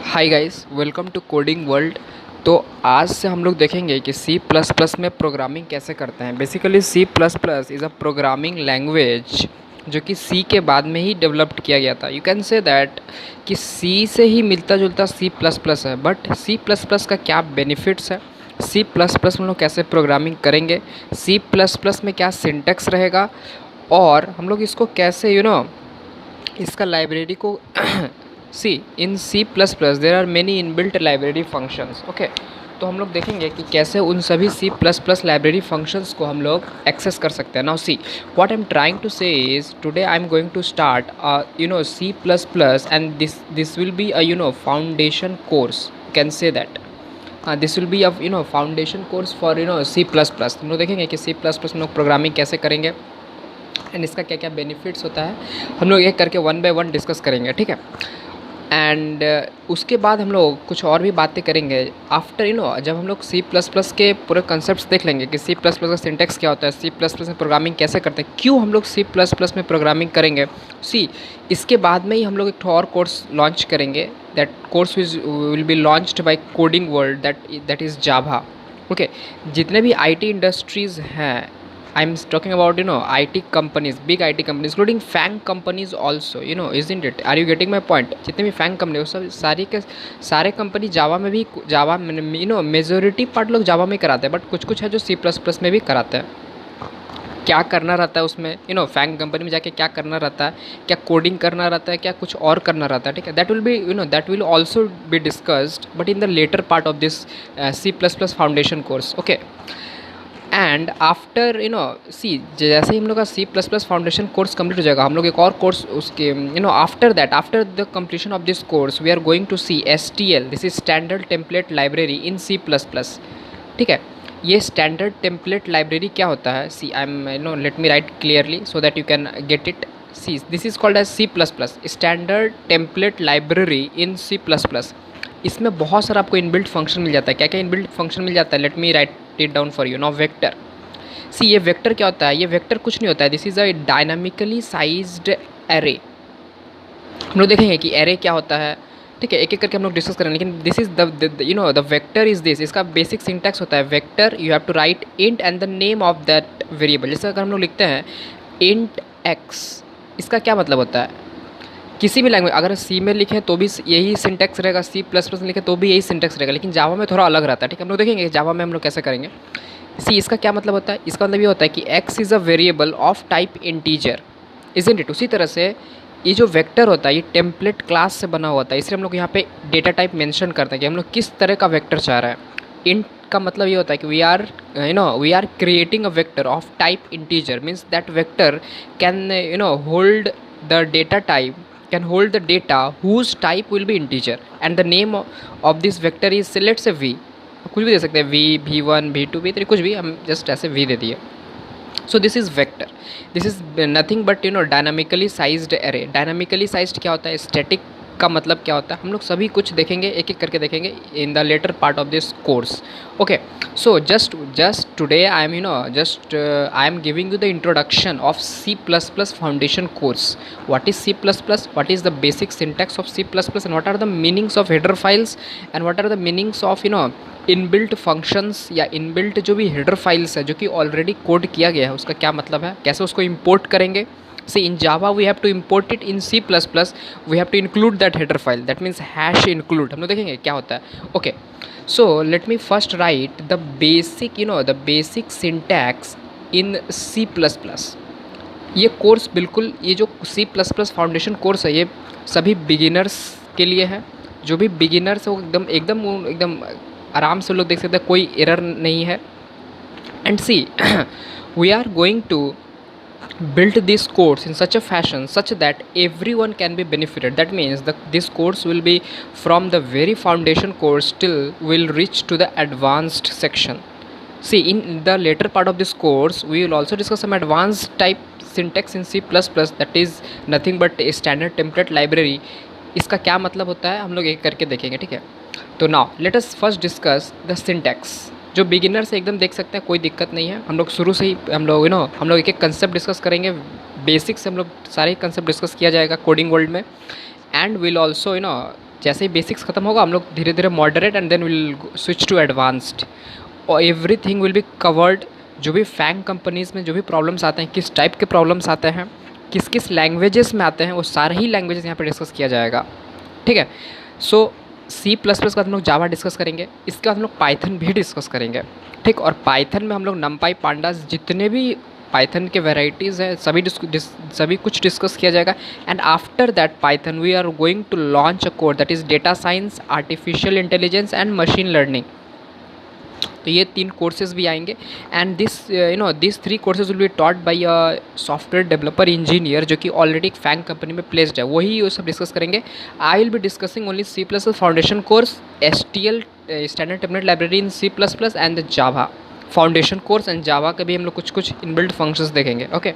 Hi guys, welcome to coding world. तो आज से हम लोग देखेंगे कि सी प्लस प्लस में प्रोग्रामिंग कैसे करते हैं। Basically C plus plus is a programming language जो कि सी के बाद में ही डेवलप्ड किया गया था। यू कैन से दैट कि सी से ही मिलता जुलता सी प्लस प्लस है। बट सी प्लस प्लस का क्या बेनिफिट्स है, सी प्लस प्लस में लोग कैसे प्रोग्रामिंग करेंगे, सी प्लस प्लस में क्या सिंटेक्स रहेगा, और हम लोग इसको कैसे इसका लाइब्रेरी को see in C plus plus there are many inbuilt library functions. Okay, तो हम लोग देखेंगे कि कैसे उन सभी C plus plus library functions को हम लोग एक्सेस कर सकते हैं। Now see what I am trying to say is today I am going to start C plus plus and this will be a foundation course, can say that this will be a foundation course for C plus plus. हम लोग देखेंगे कि C plus plus में लोग programming कैसे करेंगे and इसका क्या क्या बेनिफिट्स होता है, हम लोग एक करके वन बाय वन डिस्कस करेंगे, ठीक है। एंड उसके बाद हम लोग कुछ और भी बातें करेंगे आफ्टर जब हम लोग सी प्लस प्लस के पूरे कंसेप्ट देख लेंगे कि सी प्लस प्लस का सिंटेक्स क्या होता है, सी प्लस प्लस में प्रोग्रामिंग कैसे करते हैं, क्यों हम लोग सी प्लस प्लस में प्रोग्रामिंग करेंगे। सी इसके बाद में ही हम लोग एक और कोर्स लॉन्च करेंगे। That course will be launched by coding world, that is Java. Okay, जितने भी आईटी इंडस्ट्रीज़ हैं, I'm talking about IT companies, big IT companies, including FANG companies also, isn't it? Are you getting my point? जितने भी FANG company, वो सब सारी के सारे कंपनी जावा में भी, जावा मेजोरिटी पार्ट लोग जावा में कराते हैं, बट कुछ कुछ है जो सी प्लस प्लस में भी कराते हैं। क्या करना रहता है उसमें, FANG कंपनी में जाके क्या करना रहता है, क्या कोडिंग करना रहता है, क्या कुछ और करना रहता है, ठीक है। That will be that will also be discussed but in the letter part of this C plus plus foundation course. Okay, and after see जैसे ही हम लोग का C plus plus foundation course complete हो जाएगा, हम लोग एक और कोर्स उसके after that, after the completion of this course we are going to see STL, this is standard template library in C plus plus, ठीक है। ये स्टैंडर्ड टेम्पलेट लाइब्रेरी क्या होता है, see I am let me write clearly so that you can get it. See this is called as C plus plus standard template library in C plus plus. इसमें बहुत सारा आपको inbuilt function मिल जाता है। क्या क्या इनबिल्ट फंक्शन मिल जाता है, let me write it down for you. Now vector, see ये वेक्टर क्या होता है, ये वेक्टर कुछ नहीं होता है, this is a dynamically sized array. हम लोग देखेंगे कि एरे क्या होता है, ठीक है, एक एक करके हम लोग डिस्कस करेंगे। लेकिन this is the vector is this, इसका बेसिक सिंटैक्स होता है vector you have to write int and the name of that variable. जैसे अगर हम लोग लिखते हैं इंट एक्स, इसका क्या मतलब होता है, किसी भी लैंग्वेज अगर सी में लिखें तो भी यही सिंटैक्स रहेगा, सी प्लस प्लस में लिखें तो भी यही सिंटैक्स रहेगा, लेकिन जावा में थोड़ा अलग रहता है, ठीक है। हम लोग देखेंगे जावा में हम लोग कैसे करेंगे। सी इसका क्या मतलब होता है, इसका मतलब ये होता है कि x is a variable of type integer, isn't it. उसी तरह से ये जो वेक्टर होता है ये टेम्पलेट क्लास से बना हुआ होता है, इसलिए हम लोग यहाँ पे डेटा टाइप मेंशन करते हैं कि हम लोग किस तरह का वेक्टर चाह रहे हैं। इंट का मतलब ये होता है कि we are creating a vector of type integer, means that vector can hold the data type, can hold the data whose type will be integer and the name of this vector is, say let's say v, कुछ भी दे सकते हैं, v, v1, v2, v3, कुछ भी, हम just ऐसे v दे दिए। So this is vector, this is nothing but dynamically sized array. Dynamically sized क्या होता है, स्टैटिक का मतलब क्या होता है, हम लोग सभी कुछ देखेंगे, एक एक करके देखेंगे in the letter part of this course. Okay, so just today I am I am giving you the introduction of C plus plus foundation course. What is C plus plus, what is the basic syntax of C plus plus, and what are the meanings of header files, and what are the meanings of inbuilt functions या inbuilt जो भी header files है जो कि already code किया गया है, उसका क्या मतलब है, कैसे उसको इंपोर्ट करेंगे। See, in Java we have to import it, in C++ we have to include that header file, that means hash include। हम लोग देखेंगे क्या होता है। Okay, so let me first right the basic the basic syntax in C++। ये course बिल्कुल, ये जो C++ फाउंडेशन कोर्स है ये सभी बिगिनर्स के लिए है। जो भी बिगिनर्स है वो एकदम आराम से लोग देख सकते हैं, कोई एरर नहीं है। And C we are going to build this course in such a fashion such that everyone can be benefited. That means this course will be from the very foundation course till will reach to the advanced section. See, in the later part of this course we will also discuss some advanced type syntax in C++, that is nothing but a standard template library। इसका क्या मतलब होता है हम लोग एक करके देखेंगे, ठीक है। तो now let us first discuss the syntax। जो बिगिनर से एकदम देख सकते हैं, कोई दिक्कत नहीं है। हम लोग शुरू से ही हम लोग एक एक कंसेप्ट डिस्कस करेंगे, बेसिक से हम लोग सारे कंसेप्ट डिस्कस किया जाएगा कोडिंग वर्ल्ड में। एंड विल ऑल्सो जैसे ही बेसिक्स ख़त्म होगा हम लोग धीरे धीरे moderate and then will switch to advanced, और एवरीथिंग विल बी कवर्ड। जो भी फैंग कंपनीज़ में जो भी प्रॉब्लम्स आते हैं, किस टाइप के प्रॉब्लम्स आते हैं, किस किस लैंग्वेजेस में आते हैं, वो सारे ही लैंग्वेजेस यहाँ पे डिस्कस किया जाएगा। ठीक है, सो C++ के बाद हम लोग जावा डिस्कस करेंगे, इसके बाद हम लोग पाइथन भी डिस्कस करेंगे। ठीक, और पाइथन में हम लोग नमपाई पांडास जितने भी पाइथन के वेराइटीज़ हैं सभी कुछ डिस्कस किया जाएगा। And after that Python we are going to launch a course that is data science, artificial intelligence and machine learning. तो ये 3 कोर्सेज भी आएंगे and this 3 courses will be taught by a software developer engineer जो कि already एक Fang company में placed है, वही वो सब डिस्कस करेंगे। I will be discussing only C++ foundation course, STL standard template library in C++ and Java foundation course, and Java के भी हम लोग कुछ इनबिल्ट फंक्शंस देखेंगे। Okay,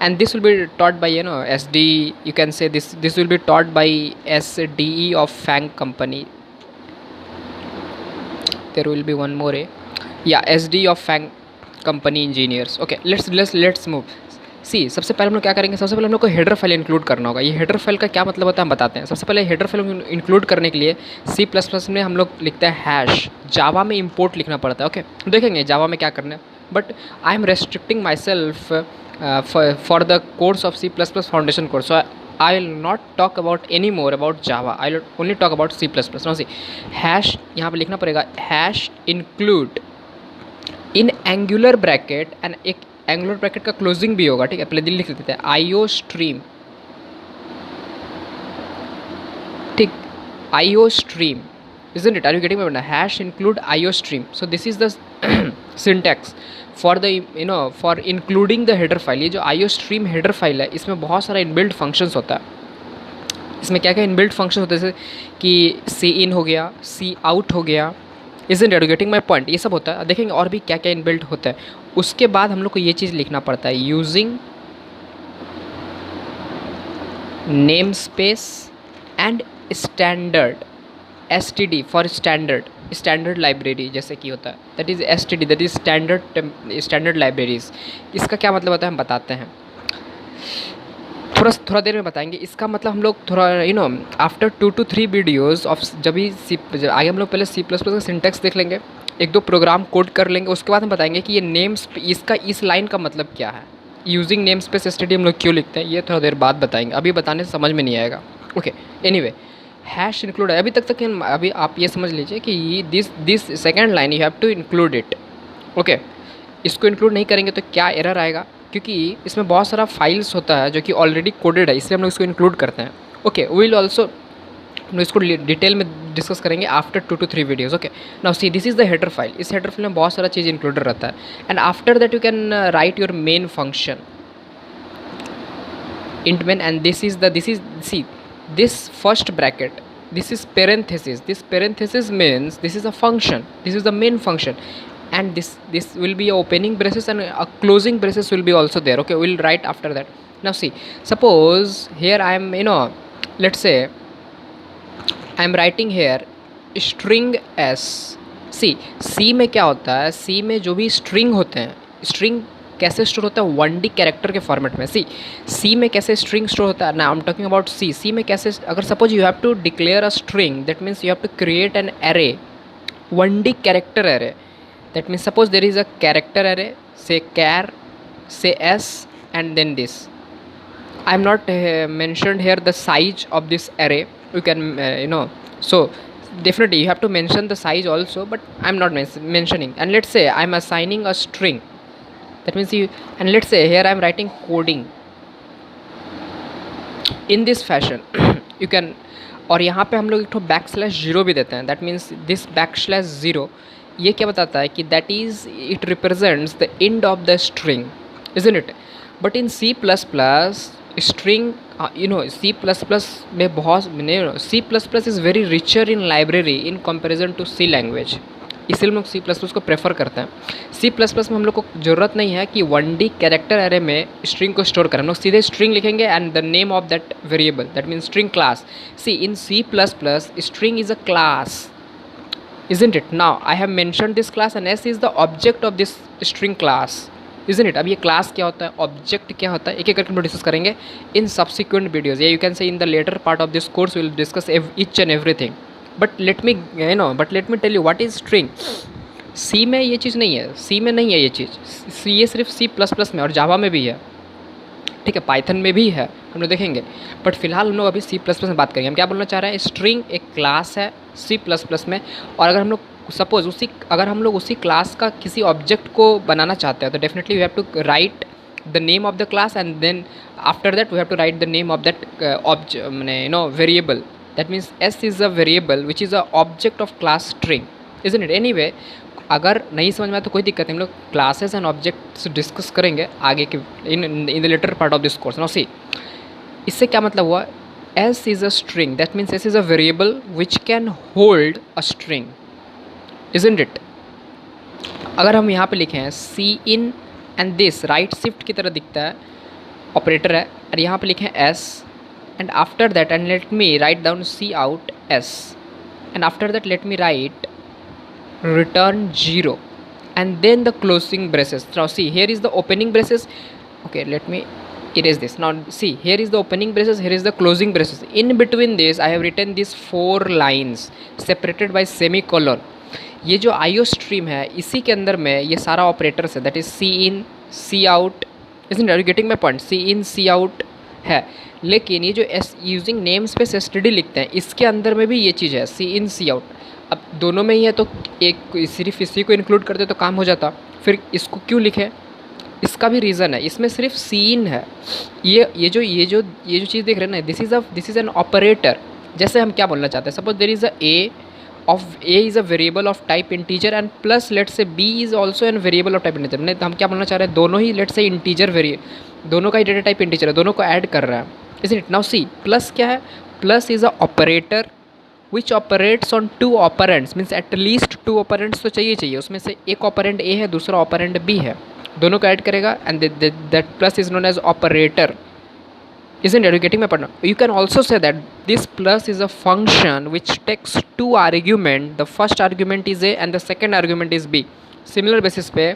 and this will be taught by SD, you can say this will be taught by SDE of FAANG company. there will be one more SD of FANG company engineers. Okay, let's move. सी सबसे पहले हम लोग क्या करेंगे, सबसे पहले हम लोग को हेडर फाइल इंक्लूड करना होगा। ये हेडर फाइल का क्या मतलब होता है हम बताते हैं। सबसे पहले हेडर फाइल इंक्लूड करने के लिए C++ में हम लोग लिखते हैं हैश, जावा में इंपोर्ट लिखना पड़ता है। ओके, देखेंगे जावा में क्या करना है, but I am restricting my self for the course of C++ foundation course, so I will not talk about any more about Java. I will only talk about C++. Now see, hash यहाँ पे लिखना पड़ेगा hash include in angular bracket, and एक angular bracket का closing भी होगा। ठीक है, पहले दिल लिख देते हैं IO stream। ठीक, IO stream, isn't it? Are you getting my hash include IO stream? So this is the syntax for the for including the header file. ये जो IO स्ट्रीम हेडर फाइल है इसमें बहुत सारा इनबिल्ट फंक्शंस होता है। इसमें क्या क्या इनबिल्ट फंक्शन होते हैं, जैसे कि C in हो गया, C out हो गया, isn't it getting my point? ये सब होता है, देखेंगे और भी क्या क्या इनबिल्ट होता है। उसके बाद हम लोग को ये चीज़ लिखना पड़ता है, using name space and standard, STD for standard library जैसे कि होता है, that is STD, that is standard libraries. इसका क्या मतलब होता है हम बताते हैं, थोड़ा देर में बताएंगे। इसका मतलब हम लोग थोड़ा आफ्टर 2 to 3 वीडियोज़ ऑफ जब भी आगे हम लोग पहले C++ का सिंटेक्स देख लेंगे, 1-2 प्रोग्राम कोड कर लेंगे, उसके बाद हम बताएंगे कि ये इसका इस लाइन का मतलब क्या है, यूजिंग नेम स्पेस STD हम लोग क्यों लिखते हैं, ये थोड़ा देर बाद बताएंगे, अभी बताने से समझ में नहीं आएगा। ओके, एनीवे हैश इंक्लूड है अभी तक अभी आप ये समझ लीजिए कि this second line you have to include it. Okay, इसको इंक्लूड नहीं करेंगे तो क्या एरर आएगा, क्योंकि इसमें बहुत सारा फाइल्स होता है जो कि ऑलरेडी कोडेड है, इसलिए हम लोग इसको इंक्लूड करते हैं। ओके, विल ऑल्सो हम लोग इसको डिटेल में डिस्कस करेंगे after 2 to 3 videos. Okay, now see this is the header file. इस हेडर फाइल में बहुत सारा चीज़ इंक्लूडेड रहता है, and after that you can write your main function int main, and this is see this first bracket, this is parenthesis. This parenthesis means this is a function, this is the main function, and this will be a opening braces and a closing braces will be also there. Okay, we'll write after that. Now see, suppose here I am let's say I am writing here string s। C में क्या होता है, C में जो भी string होते हैं, string कैसे स्टोर होता है 1D कैरेक्टर के फॉर्मेट में। C में कैसे स्ट्रिंग स्टोर होता है, ना I am talking about C में कैसे, अगर suppose you have to declare a string, that means you have to create an array, 1D character array. That means suppose there is a character array, say char, say S and then this. I am not mentioned here the size of this array, you can so definitely you have to mention the size also, but I'm not mentioning. And let's say I'm assigning a string, that means and let's say here I'm writing coding in this fashion you can, और यहाँ पे हम लोग एक तो \0 भी देते हैं, that means this \0 ये क्या बताता है कि that is it represents the end of the string, isn't it? But in C++ string C++ में बहुत C++ is very richer in library in comparison to C language, इसलिए हम लोग C++ को प्रेफर करते हैं। C++ में हम लोग को ज़रूरत नहीं है कि 1D कैरेक्टर एरे में स्ट्रिंग को स्टोर करें, हम लोग सीधे स्ट्रिंग लिखेंगे and the name of that variable, that means string class. In C++ string is a class, isn't it? Now I have mentioned this class and S is the object of this string class, isn't it? अब ये class क्या होता है, object क्या होता है, एक एक करके हम डिस्कस करेंगे इन सब्सिक्वेंट वीडियोज़, या you can say in the letter part of this course will discuss each and everything. But let me tell you what is string. See में ये चीज़ नहीं है, सी में नहीं है ये चीज़, ये सिर्फ C++ में और जावा में भी है, ठीक है, पाइथन में भी है, हम लोग देखेंगे। बट फिलहाल हम लोग अभी C++ में बात करेंगे। हम क्या बोलना चाह रहे हैं, स्ट्रिंग एक क्लास है C++ में, और अगर हम लोग सपोज अगर हम लोग उसी क्लास का किसी ऑब्जेक्ट को बनाना चाहते हैं तो definitely we have to write the name of the class, and then after that we have to write the name of that variable. That means S is a variable which is a object of class string, isn't it? Anyway, अगर नहीं समझ में आया तो कोई दिक्कत नहीं, हम लोग क्लासेस एंड ऑब्जेक्ट्स डिस्कस करेंगे आगे के in the letter part of this course. Now see, इससे क्या मतलब हुआ, S is a string, that means S is a variable which can hold a string, isn't it? अगर हम यहाँ पे लिखे हैं cin and this, right shift की तरह दिखता है, ऑपरेटर है, और यहाँ पे लिखे हैं S, and after that and let me write down C out S, and after that let me write return 0 and then the closing braces. Now see, here is the opening braces. Okay, let me erase this. Now see, here is the opening braces, here is the closing braces. In between this I have written these 4 lines separated by semicolon. ये जो IO stream है इसी के अंदर में ये सारा operators है, that is C in C out, isn't it? Are you getting my point? C in C out है, लेकिन ये जो यूजिंग नेम स्पेस STD लिखते हैं इसके अंदर में भी ये चीज़ है, सी इन सी आउट। अब दोनों में ही है तो एक सिर्फ इसी को इंक्लूड करते तो काम हो जाता, फिर इसको क्यों लिखे, इसका भी रीज़न है, इसमें सिर्फ सीन है। ये जो चीज़ देख रहे हैं ना, दिस इज़ एन ऑपरेटर। जैसे हम क्या बोलना चाहते हैं, suppose there is A is a variable of type integer and plus let's say B is also an variable of type integer। नहीं तो हम क्या बोलना चाह रहे हैं, दोनों ही let's say integer दोनों का ही डेटा टाइप इंटीजर है, दोनों को ऐड कर रहा है, isn't it? Now see, plus क्या है, plus is a operator which operates on 2 operands, means at least 2 operands तो चाहिए, उसमें से एक ऑपरेंट A है, दूसरा ऑपरेंट B है, दोनों को ऐड करेगा, and that plus is known as operator, isn't it? You getting my point? You can also say that this plus is a function which takes 2 argument, the first argument is A and the second argument is B। Similar basis पे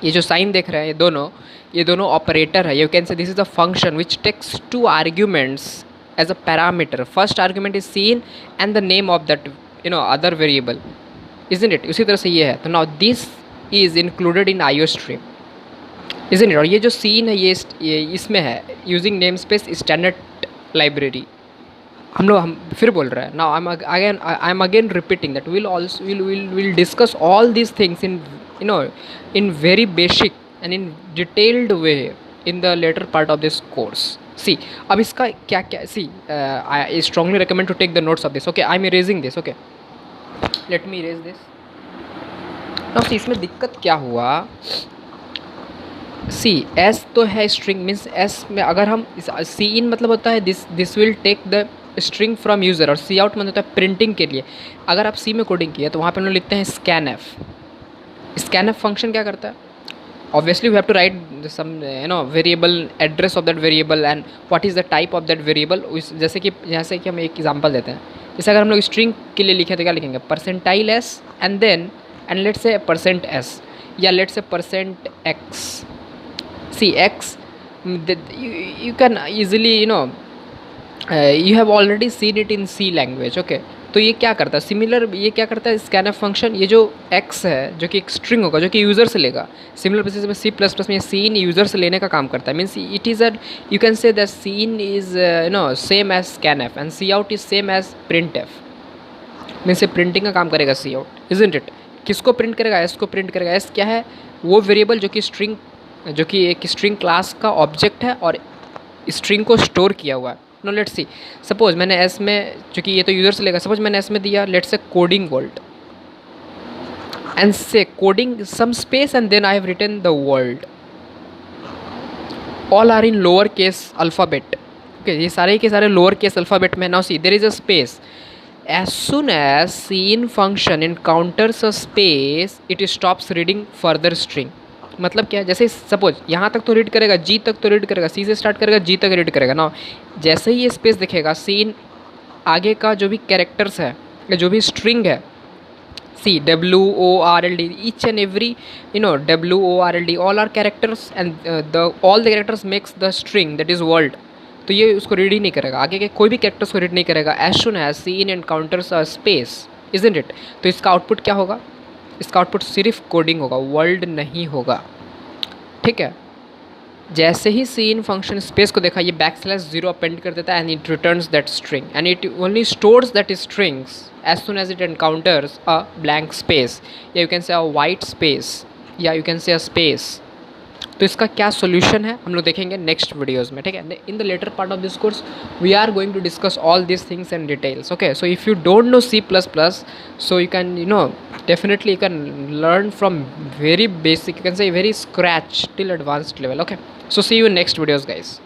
ये जो sign देख रहे हैं ये दोनों operator है, you can say this is a function which takes 2 arguments as a parameter, first argument is seen and the name of that other variable, isn't it? उसी तरह से ये है, तो now this is included in IO stream, isn't it? और ये जो scene है ये इसमें है using namespace standard library. हम फिर बोल रहे हैं, now I am again repeating that will discuss all these things in very basic and in detailed way in the letter part of this course. See, अब इसका क्या see, I strongly recommend to take the notes of this. Okay, I am erasing this. Okay, let me erase this. Now see, इसमें दिक्कत क्या हुआ, C S तो है string, means S में अगर हम सी इन मतलब होता है this will take the string from user, और सी आउट मतलब होता है प्रिंटिंग के लिए। अगर आप सी में कोडिंग किया तो वहाँ पे हम लोग लिखते हैं स्कैन एफ फंक्शन क्या करता है, obviously we have to write some variable address of that variable and what is the type of that variable। जैसे कि हम एक एग्जांपल देते हैं, जैसे अगर हम लोग स्ट्रिंग के लिए लिखें तो क्या लिखेंगे, %s and then let's say %s या let's say %x। C X you can easily you have already seen it in C language। Okay, तो ये क्या करता है, सिमिलर ये क्या करता है, स्कैनएफ फंक्शन, ये जो x है जो कि एक स्ट्रिंग होगा जो कि यूज़र से लेगा, सिमिलर बेसिस में C++ में सीन यूज़र से लेने का काम करता है, means it is you can say that cin is same as scanf and C out is same as printf, means say printing का काम करेगा सी आउट, इजंट इट? किसको प्रिंट करेगा, एस को प्रिंट करेगा। एस क्या है, वो वेरिएबल जो कि एक स्ट्रिंग क्लास का ऑब्जेक्ट है और स्ट्रिंग को स्टोर किया हुआ है। नो लेट्स सी, सपोज मैंने एस में, चूँकि ये तो यूज़र से लेगा, सपोज मैंने एस में दिया let's say coding world and say coding some space and then I have written the world, all are in lower case alphabet. Okay, ये सारे के सारे लोअर केस अल्फ़ाबेट में। Now see, there is a space, as soon as cin function encounters a space it stops reading further string। मतलब क्या है, जैसे suppose यहाँ तक तो रीड करेगा, जी तक तो रीड करेगा, सी से स्टार्ट करेगा, जी तक रीड करेगा ना, जैसे ही ये स्पेस दिखेगा सीन आगे का जो भी कैरेक्टर्स है या जो भी स्ट्रिंग है See, WORLD, each and every, WORLD, all are characters, and all the characters makes the string that is world. तो ये उसको रीड ही नहीं करेगा, आगे के कोई भी कैरेक्टर्स को रीड नहीं करेगा as soon as cin encounters a space, isn't it? तो इसका आउटपुट क्या होगा? इसका आउटपुट सिर्फ कोडिंग होगा, वर्ल्ड नहीं होगा, ठीक है। जैसे ही सीन फंक्शन स्पेस को देखा, ये \0 अपेंड कर देता है and it returns that string and it only stores that strings as soon as it encounters a blank space, या you can say a white space, या you can say a space. तो इसका क्या solution है हम लोग देखेंगे next videos में, ठीक है। In the letter part of this course we are going to discuss all this things and details, okay. So if you don't know C++, so you can, definitely you can learn from very basic, you can say very scratch till advanced level, okay. So see you in next videos, guys.